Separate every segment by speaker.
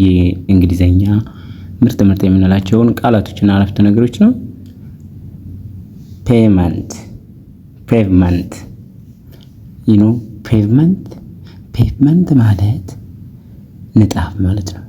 Speaker 1: የእንግሊዘኛ ምርጥ የምንላቸውን ቃላቶችና አረፍተ ነገሮች ነው። ፔመንት ፔቭመንት ፔቭመንት ማለት ንጣፍ ማለት ነው።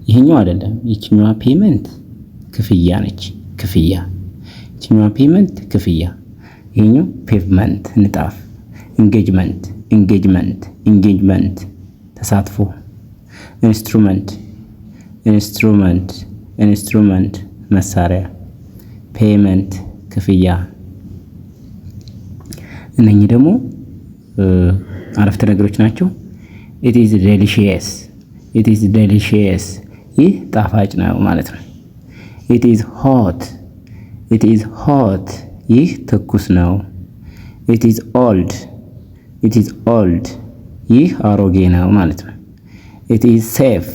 Speaker 1: ይሄኛው አይደለም። ይችኛዋ ፔመንት ክፍያ ነች። ይችኛዋ ፔመንት ክፍያ። ይሄኛው ፔቭመንት ንጣፍ። ኢንጌጅመንት ተሳትፎ። ኢንስትሩመንት መሳሪያ። ፔመንት ክፍያ። እነኚህ ደግሞ አረፍተ ነገሮች ናቸው። it is delicious ይህ ጣፋጭ ነው ማለት ነው። it is hot ይህ ትኩስ ነው። it is old ይህ አሮጌ ነው ማለት ነው። it is safe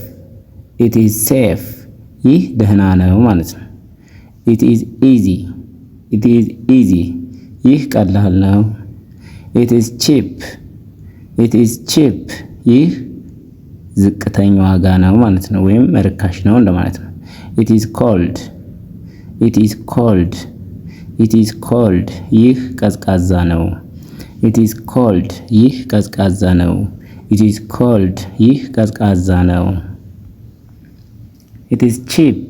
Speaker 1: ይህ ደህና ነው ማለት ነው። it is easy ይህ ቀላል ነው። it is cheap ይህ ዝቅተኛ ዋጋ ነው ማለት ነው፣ ወይም ርካሽ ነው እንደማለት ነው። it is cold ይህ ቀዝቃዛ ነው። it is cold ይህ ቀዝቃዛ ነው። ይህ ቀዝቃዛ ነው። it is cheap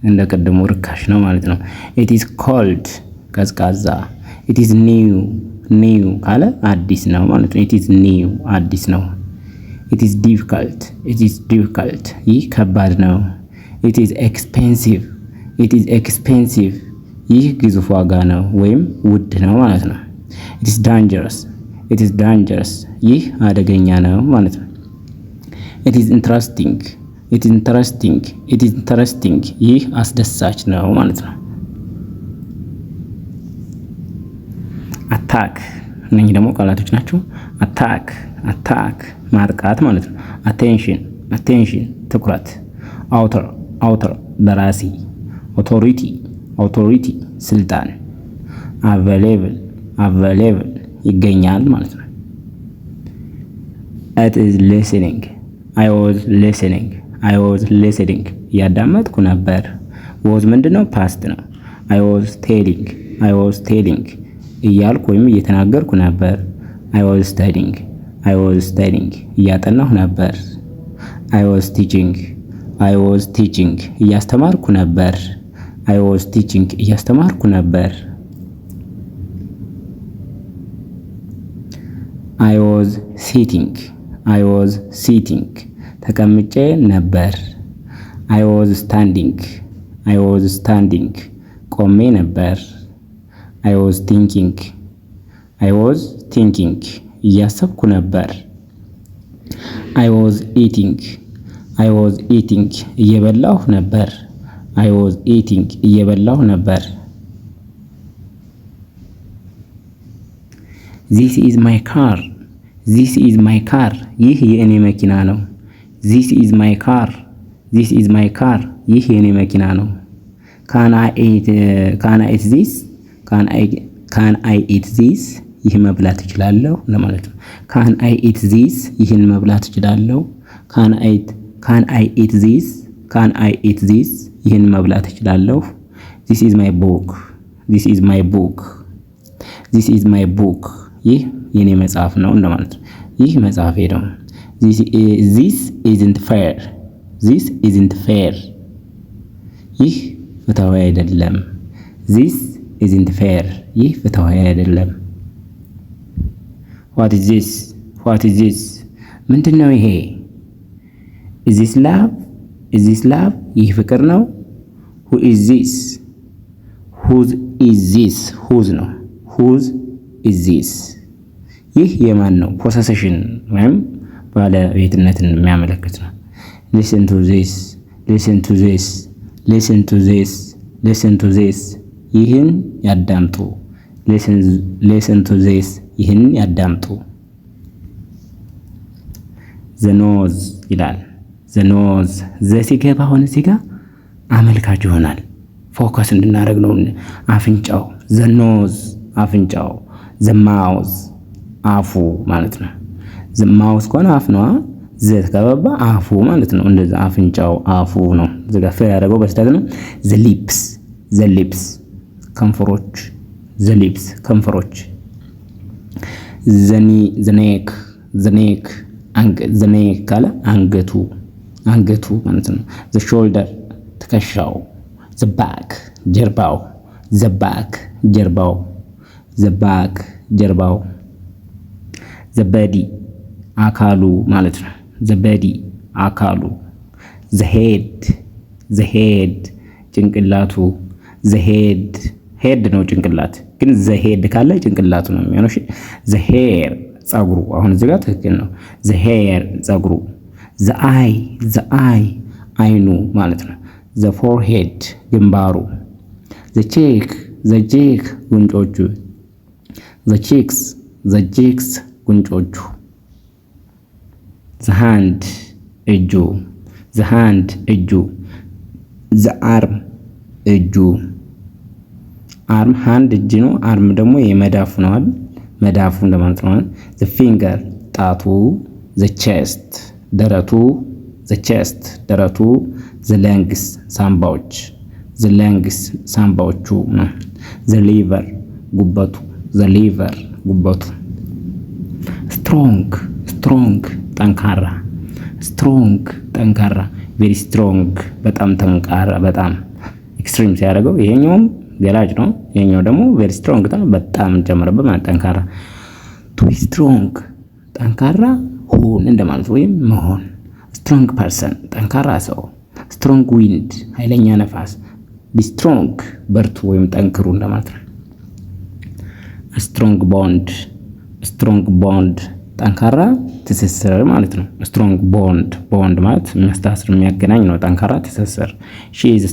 Speaker 1: እንደ ቀደሙ ርካሽ ነው ማለት ነው። it is cold ቀዝቃዛ። it is new ካለ አዲስ ነው ማለት ነው። it is new አዲስ ነው። it is difficult ይህ ከባድ ነው። it is expensive ይህ ግዙፍ ዋጋ ነው ወይም ውድ ነው ማለት ነው። it is dangerous ይህ አደገኛ ነው ማለት ነው። it is interesting ይህ አስደሳች ነው ማለት ነው። አታክ እነኚህ ደግሞ ቃላቶች ናቸው። አታክ ማጥቃት ማለት ነው። አቴንሽን ትኩረት። አውተር ደራሲ። አውቶሪቲ ስልጣን። አቬሌብል ይገኛል ማለት ነው። it is listening I was listening እያዳመጥኩ ነበር። was ምንድነው? ፓስት ነው። I was telling እያልኩ ወይም እየተናገርኩ ነበር። I was studying እያጠናሁ ነበር። I was teaching እያስተማርኩ ነበር። I was sitting ተቀምጬ ነበር። I was standing ቆሜ ነበር። I was thinking እያሰብኩ ነበር። I was eating እየበላሁ ነበር። This is my car ይህ የእኔ መኪና ነው። This is my car ይህ የእኔ መኪና ነው። Can I eat this ይህ መብላት እችላለሁ ለማለት ነው። Can I eat this ይህን መብላት እችላለሁ። Can I eat this ይህን መብላት እችላለሁ። This is my book ይህ የኔ መጽሐፍ ነው እንደማለት ነው። ይህ መጽሐፌ ነው። This isn't fair ይህ ፍትሃዊ አይደለም። This isn't fair ይህ ፍትሃዊ አይደለም። What is this ምንድነው ይሄ? Is this love ይህ ፍቅር ነው። Who is this whose ነው። Whose is this ይህ የማን ነው? ፖሰሽን ወይም ባለቤትነትን የሚያመለክት ነው። Listen to this ይህን ያዳምጡ። Listen to this ይህን ያዳምጡ። The nose ይላል። The nose ሲገባ አሁን እዚህ ጋር አመልካች ይሆናል። ፎከስ እንድናደርግ ነው። አፍንጫው The nose አፍንጫው። The mouth አፉ ማለት ነው። The mouth ከሆነ አፍ ነው። ዘ ከገባ አፉ ማለት ነው። እንደዛ አፍንጫው አፉ ነው። እዚህ ጋር ፌር ያደረገው በስተት ነው። ዘ ሊፕስ ከንፈሮች፣ ዘ ሊፕስ ከንፈሮች። ዘ ኔክ ካለ አንገቱ ማለት ነው። ዘ ሾልደር ትከሻው፣ ዘ ባክ ጀርባው፣ ጀርባው። ዘ በዲ አካሉ ማለት ነው። ዘ በዲ አካሉ። ዘ ሄድ ጭንቅላቱ። ዘ ሄድ ነው ጭንቅላት፣ ግን ዘ ሄድ ካለ ጭንቅላቱ ነው የሚሆነው። እሺ ዘ ሄር ጸጉሩ፣ አሁን እዚህ ጋር ትክክል ነው። ዘ ሄር ጸጉሩ። ዘ አይ አይኑ ማለት ነው። ዘ ፎርሄድ ግንባሩ። ዘ ቼክ ጉንጮቹ። ዘ ቺክስ ጉንጮቹ። ዘ ሃንድ እጁ። ዘ አርም እጁ። አርም ሃንድ እጅ ነው። አርም ደግሞ የመዳፉ ነው አይደል? መዳፉ እንደማለት ነው። ዘ ፊንገር ጣቱ። ዘ ቼስት ደረቱ። ደረቱ። ዘ ለንግስ ሳምባዎቹ ነው። ዘ ሊቨር ጉበቱ። ጉበቱ። ስትሮንግ ጠንካራ። ቬሪ ስትሮንግ በጣም ጠንካራ። በጣም ኤክስትሪም ሲያደርገው ይሄኛውም ገላጭ ነው። ይሄኛው ደግሞ ቬሪ ስትሮንግ በጣም ጨምረበት ማለት ጠንካራ። ቱ ቢ ስትሮንግ ጠንካራ ሁን እንደማለት ወይም መሆን። ስትሮንግ ፐርሰን ጠንካራ ሰው። ስትሮንግ ዊንድ ኃይለኛ ነፋስ። ቢ ስትሮንግ በርቱ ወይም ጠንክሩ እንደማለት ነው። ስትሮንግ ቦንድ ጠንካራ ትስስር ማለት ነው። ስትሮንግ ቦንድ ማለት የሚያስተሳስር የሚያገናኝ ነው። ጠንካራ ትስስር። ሺ ኢዝ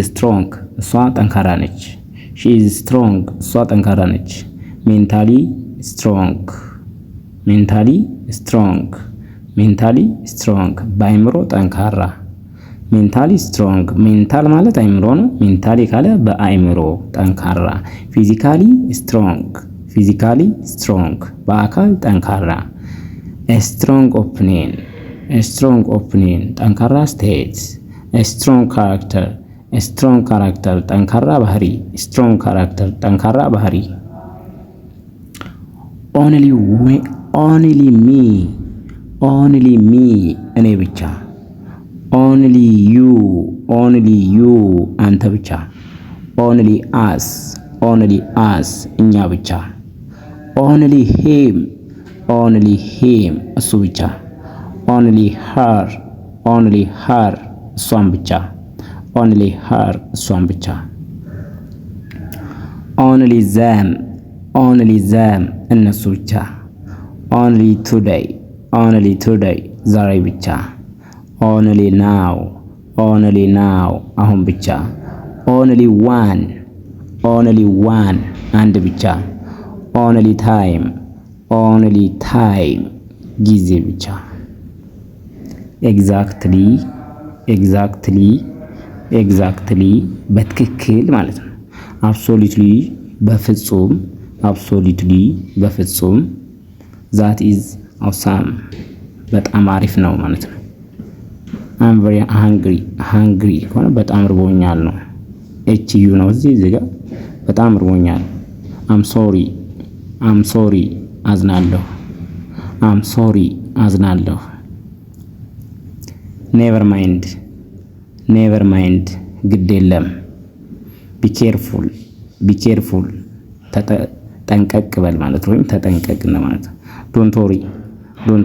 Speaker 1: ስትሮንግ እሷ ጠንካራ ነች። እሷ ጠንካራ ነች። ሜንታሊ ስትሮንግ በአይምሮ ጠንካራ። ሜንታል ማለት አይምሮ ነው። ሜንታሊ ካለ በአይምሮ ጠንካራ። ፊዚካሊ ስትሮንግ በአካል ጠንካራ። ስትሮንግ ኦፒኒየን ጠንካራ ስቴት። ስትሮንግ ካራክተር ጠንካራ ባህሪ። ኦንሊ ሚ እኔ ብቻ። ኦንሊ ዩ አንተ ብቻ። ኦንሊ አስ እኛ ብቻ። ኦንሊ ሂም እሱ ብቻ። ኦንሊ ሀር እሷን ብቻ። ኦንሊ ዘም እነሱ ብቻ። ኦንሊ ቱዴይ ዛሬ ብቻ። ኦንሊ ናው አሁን ብቻ። ኦንሊ ዋን አንድ ብቻ። ኦንሊ ታይም ጊዜ ብቻ። ኤግዛክትሊ በትክክል ማለት ነው። አብሶሉትሊ በፍጹም። ዛት ኢዝ አውሳም በጣም አሪፍ ነው ማለት ነው። አም ቨሪ ሃንግሪ ከሆነ በጣም ርቦኛል ነው። ኤችዩ ነው እዚህ ጋር በጣም ርቦኛል። አም ሶሪ አዝናለሁ። ኔቨር ማይንድ ግድ የለም። ቢኬርፉል ጠንቀቅ በል ማለት ወይም ተጠንቀቅ ማለት ነው። ዶንት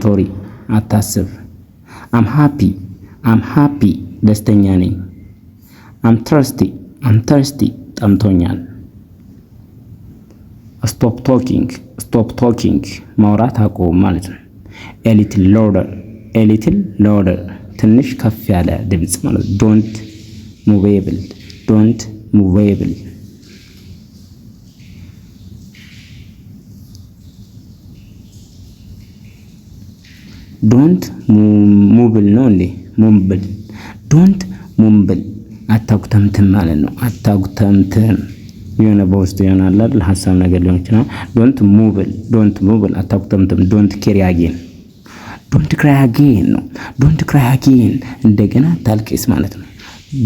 Speaker 1: ወሪ አታስብ። አም ሃፒ ደስተኛ ነኝ። አም ተርስቲ ጠምቶኛል። ስቶፕ ቶኪንግ ማውራት አቁም ማለት ነው። ኤሊትል ሎደር ትንሽ ከፍ ያለ ድምጽ ማለት ነው። ዶንት ሙቬብል ዶንት ሙብል ነው እንዴ? ሙምብል ዶንት ሙምብል አታጉተምትም ማለት ነው። አታጉተምትም የሆነ በውስጥ ይሆናል አይደል? ሐሳብ ነገር ሊሆን ይችላል። ዶንት ሙብል አታጉተምትም። ዶንት ኬሪ አጌን ዶንት ክራይ አጌን ነው። ዶንት ክራይ አጌን እንደገና አታልቅስ ማለት ነው።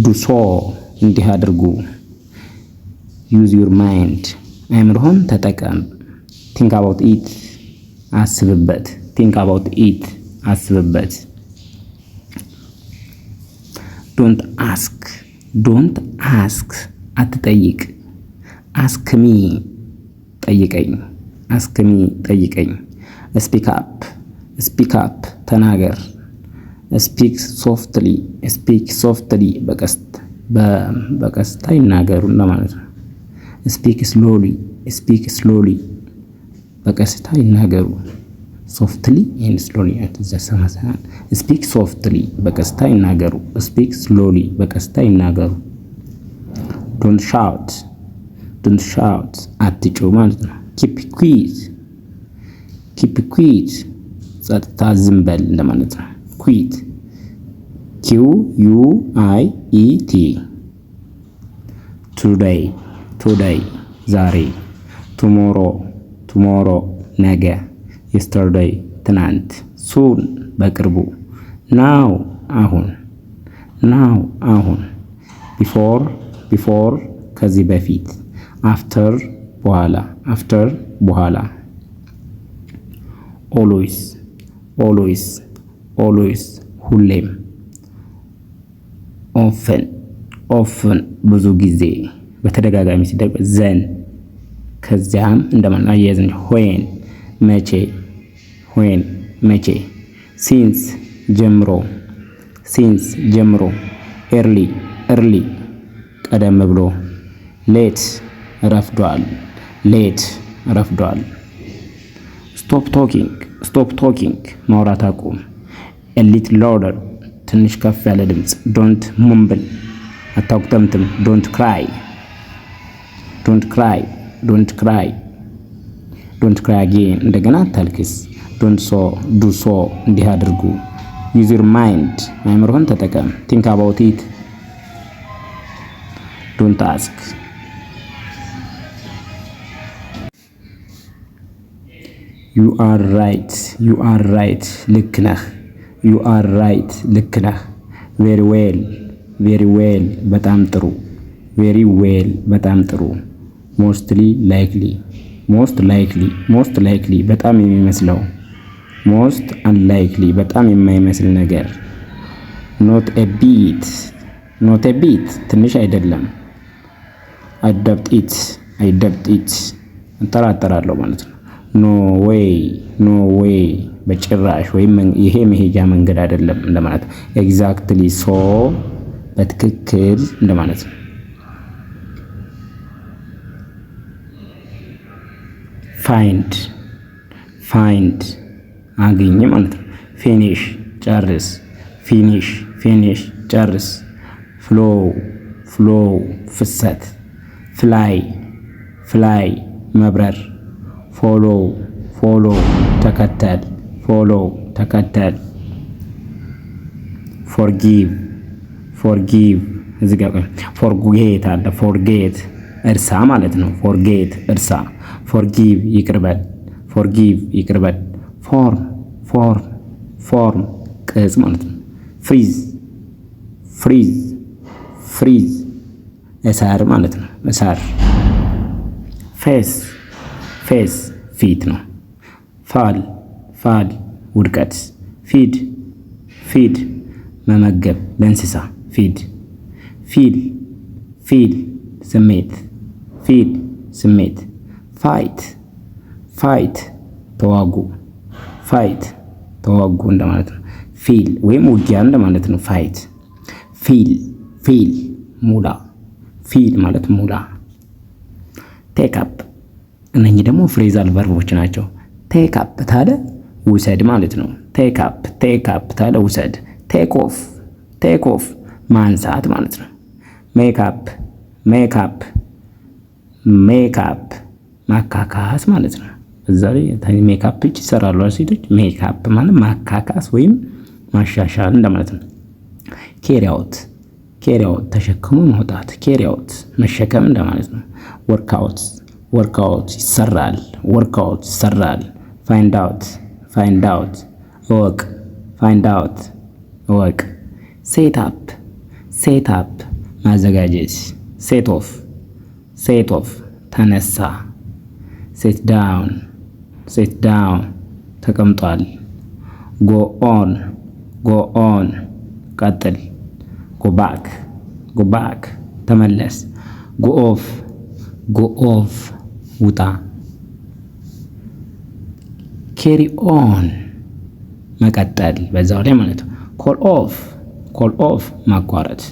Speaker 1: ዱ ሶ እንዲህ አድርጉ። ዩዝ ዩር ማይንድ አእምሮህን ተጠቀም። ቲንክ አባውት ኢት አስብበት። ቲንክ አባውት ኢት አስብበት። ዶንት አስክ ዶንት አስክ አትጠይቅ። አስክሚ ጠይቀኝ። አስክሚ ጠይቀኝ። ስፒክ አፕ ስፒክ አፕ ተናገር። ስፒክ ሶፍትሊ ስፒክ ሶፍትሊ በቀስታ ይናገሩ እንደማለት ነው። ስፒክ ስሎሊ ስፒክ ስሎሊ በቀስታ ይናገሩ። ሶፍትሊ ኤንድ ስሎሊ ተዘሰማሰና ስፒክ ሶፍትሊ በቀስታ ይናገሩ። ስፒክ ስሎሊ በቀስታ ይናገሩ። ዶንት ሻውት ዶንት ሻውት አትጮህ ማለት ነው። ኪፕ ኩዊት ኪፕ ኩዊት ጸጥታ ዝም በል እንደማለት ነው። ኩዊት ኪው ዩ አይ ኢ ቲ ቱዴይ ቱዴይ ዛሬ። ቱሞሮ ቱሞሮ ነገ። የስተርዴይ ትናንት። ሱን በቅርቡ። ናው አሁን ናው አሁን። ቢፎር ቢፎር ከዚህ በፊት። አፍተር በኋላ አፍተር በኋላ። ኦልዌይስ ኦልዌይስ ኦልዌይስ ሁሌም። ኦፍን ኦፍን ብዙ ጊዜ በተደጋጋሚ ሲደርግ ዘን ከዚያም እንደማን አያይዘን ሆን መቼ ሆን መቼ። ሲንስ ጀምሮ ሲንስ ጀምሮ። ኤርሊ ኤርሊ ቀደም ብሎ። ሌት ረፍዷል ሌት ረፍዷል። ስቶፕ ቶኪንግ ስቶፕ ቶኪንግ ማውራት አቁም። ኤ ሊትል ላውደር ትንሽ ከፍ ያለ ድምፅ። ዶንት ሙምብል አታውቅተምትም። ዶንት ክራይ ዶንት ክራይ ዶንት ክራይ ዶንት ክራይ አጌን እንደገና አታልቅስ። ዶንት ሶ ዱ ሶ እንዲህ አድርጉ። ዩዝ ዩር ማይንድ አእምሮህን ተጠቀም። ቲንክ አባውት ኢት ዶንት አስክ። ዩ አር ራይት ዩ አር ራይት ልክ ነህ። ዩ አር ራይት ልክ ነህ። ቬሪ ዌል ቬሪ ዌል በጣም ጥሩ። ቬሪ ዌል በጣም ጥሩ። ሞስትሊ ላይክሊ ሞስት ላይክሊ ሞስት ላይክሊ በጣም የሚመስለው። ሞስት አንላይክሊ በጣም የማይመስል ነገር። ኖት ኤ ቢት ኖት ኤ ቢት ትንሽ አይደለም። አይደብት ኢት አይደብት ኢት እንጠራጠራለሁ ማለት ነው። ኖ ዌይ ኖ ዌይ በጭራሽ ወይም ይሄ መሄጃ መንገድ አይደለም እንደማለት። ኤግዛክትሊ ሶ በትክክል እንደማለት ነው። ፋይንድ ፋይንድ አገኘ ማለት ነው። ፊኒሽ ጨርስ። ፊኒሽ ፊኒሽ ጨርስ። ፍሎው ፍሎው ፍሰት። ፍላይ ፍላይ መብረር። ፎሎ ፎሎ ተከተል። ፎሎ ተከተል። ፎርጊቭ ፎርጊቭ እዚህ ጋር ፎርጌት አለ። ፎርጌት እርሳ ማለት ነው። ፎርጌት እርሳ። ፎርጊቭ ይቅርበል። ፎርጊቭ ይቅርበል። ፎርም ፎርም ፎርም ቅጽ ማለት ነው። ፍሪዝ ፍሪዝ ፍሪዝ እሳር ማለት ነው። እሳር። ፌስ ፌስ ፊት ነው። ፋል ፋል ውድቀት። ፊድ ፊድ መመገብ ለእንስሳ ፊድ። ፊል ፊል ስሜት። ፊል ስሜት። ፋይት ፋይት ተዋጉ። ፋይት ተዋጉ እንደማለት ነው። ፊል ወይም ውጊያ እንደማለት ነው። ፋይት። ፊል ፊል ሙላ። ፊል ማለት ሙላ። ቴክ አፕ እነኚህ ደግሞ ፍሬዛል ቨርቦች ናቸው። ቴክ አፕ ታለ ውሰድ ማለት ነው። ቴክ አፕ ታለ ውሰድ። ቴክ ኦፍ ቴክ ኦፍ ማንሳት ማለት ነው። ሜክ አፕ ሜክ አፕ ሜክ አፕ ማካካስ ማለት ነው። እዛ ላይ ሜክ አፕ ይሰራሉ ሴቶች። ሜክ አፕ ማለት ማካካስ ወይም ማሻሻል እንደማለት ነው። ኬሪ አውት ኬሪ አውት ተሸክሞ መውጣት። ኬሪ አውት መሸከም እንደማለት ነው። ወርክ አውት ወርክ አውት ይሰራል። ወርክ አውት ይሰራል። ፋይንድ አውት ፋይንድ አውት እወቅ። ፋይንድ አውት እወቅ። ሴት አፕ ማዘጋጀት። ሴት ኦፍ ተነሳ። ሴት ዳውን ተቀምጧል። ጎ ኦን ቀጥል። ጎ ባክ ተመለስ። ጎ ኦፍ ውጣ። ኬሪ ኦን መቀጠል በዛው ላይ ማለት ነው። ኮል ኦፍ ማቋረጥ።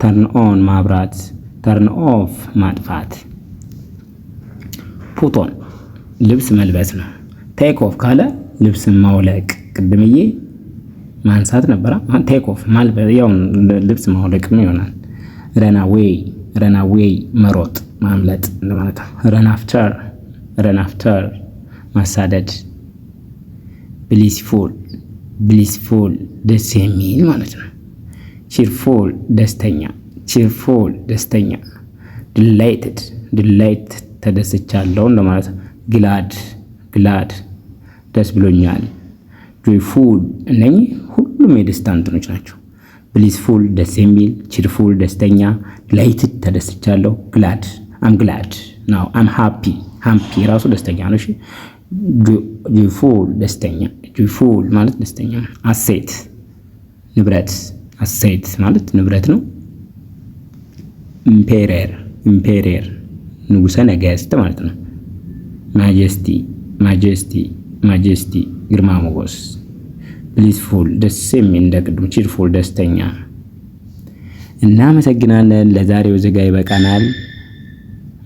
Speaker 1: ተርን ኦን ማብራት። ተርን ኦፍ ማጥፋት። ፑት ኦን ልብስ መልበስ ነው። ቴክ ኦፍ ካለ ልብስን ማውለቅ። ቅድምዬ ማንሳት ነበረ። ቴክ ኦፍ ማልበስ ያው ልብስ ማውለቅም ይሆናል። ረን አዌይ መሮጥ ማምለጥ ማለት ነው። ረን አፍተር ማሳደድ። ብሊስፉል ደስ የሚል ማለት ነው። ቺርፉል ደስተኛ። ዲላይት ተደስቻለሁ እንደማለት ነው። ግላድ ደስ ብሎኛል። ጆይፉል እነኚህ ሁሉም የደስታ እንትኖች ናቸው። ብሊስፉል ደስ የሚል፣ ቺርፉል ደስተኛ፣ ዲላይትድ ተደስቻለሁ፣ አም ግላድ ናው አም ሃፒ ራሱ ደስተኛ ነው። እሺ ጆይፉል ደስተኛ። ጆይፉል ማለት ደስተኛ። አሴት ንብረት። አሴት ማለት ንብረት ነው። ኢምፔሪየር ንጉሰ ነገስት ማለት ነው። ማጀስቲ ግርማ ሞገስ። ብሊስፉል ደስ የሚል እንደ ቅድም። ቺርፉል ደስተኛ። እናመሰግናለን። ለዛሬው ዝጋ ይበቃናል።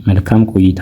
Speaker 1: መልካም ቆይታ